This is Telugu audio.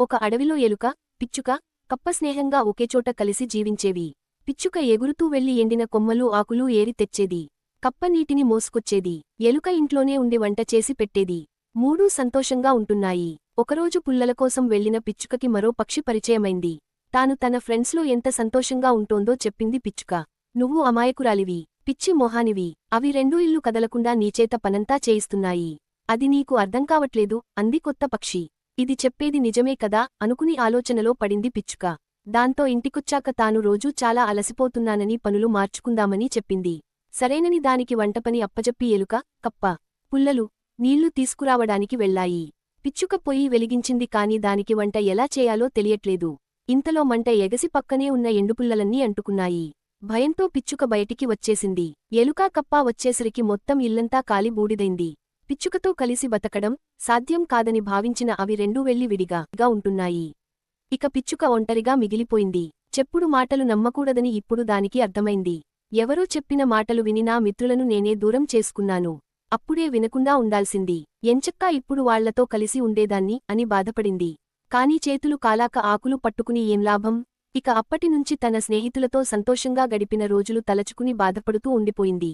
ఒక అడవిలో ఎలుక, పిచ్చుక, కప్ప స్నేహంగా ఒకేచోట కలిసి జీవించేవి. పిచ్చుక ఎగురుతూ వెళ్లి ఎండిన కొమ్మలు ఆకులు ఏరి తెచ్చేది. కప్ప నీటిని మోసుకొచ్చేది. ఎలుక ఇంట్లోనే ఉండి వంట చేసి పెట్టేది. మూడూ సంతోషంగా ఉంటున్నాయి. ఒకరోజు పుల్లలకోసం వెళ్లిన పిచ్చుకకి మరో పక్షి పరిచయమైంది. తాను తన ఫ్రెండ్స్లో ఎంత సంతోషంగా ఉంటోందో చెప్పింది పిచ్చుక. నువ్వు అమాయకురాలివి, పిచ్చి మొహానివి. అవి రెండూ ఇల్లు కదలకుండా నీచేత పనంతా చేయిస్తున్నాయి. అది నీకు అర్థంకావట్లేదు అంది కొత్త పక్షి. ఇది చెప్పేది నిజమే కదా అనుకుని ఆలోచనలో పడింది పిచ్చుక. దాంతో ఇంటికొచ్చాక తాను రోజూ చాలా అలసిపోతున్నానని పనులు మార్చుకుందామని చెప్పింది. సరేనని దానికి వంటపని అప్పజెప్పి ఎలుక, కప్ప, పుల్లలు, నీళ్లు తీసుకురావడానికి వెళ్లాయి. పిచ్చుక పొయ్యి వెలిగించింది కాని దానికి వంట ఎలా చేయాలో తెలియట్లేదు. ఇంతలో మంట ఎగసి పక్కనే ఉన్న ఎండుపుల్లలన్నీ అంటుకున్నాయి. భయంతో పిచ్చుక బయటికి వచ్చేసింది. ఎలుక కప్ప వచ్చేసరికి మొత్తం ఇల్లంతా కాలి బూడిదైంది. పిచ్చుకతో కలిసి బతకడం సాధ్యం కాదని భావించిన అవి రెండూ వెళ్లి విడిగా ఉంటున్నాయి. ఇక పిచ్చుక ఒంటరిగా మిగిలిపోయింది. చెప్పుడు మాటలు నమ్మకూడదని ఇప్పుడు దానికి అర్థమైంది. ఎవరో చెప్పిన మాటలు విని నా మిత్రులను నేనే దూరం చేసుకున్నాను. అప్పుడే వినకుండా ఉండాల్సింది. ఎంచక్కా ఇప్పుడు వాళ్లతో కలిసి ఉండేదాన్ని అని బాధపడింది. కాని చేతులు కాలాక ఆకులు పట్టుకుని ఏం లాభం? ఇక అప్పటినుంచి తన స్నేహితులతో సంతోషంగా గడిపిన రోజులు తలచుకుని బాధపడుతూ ఉండిపోయింది.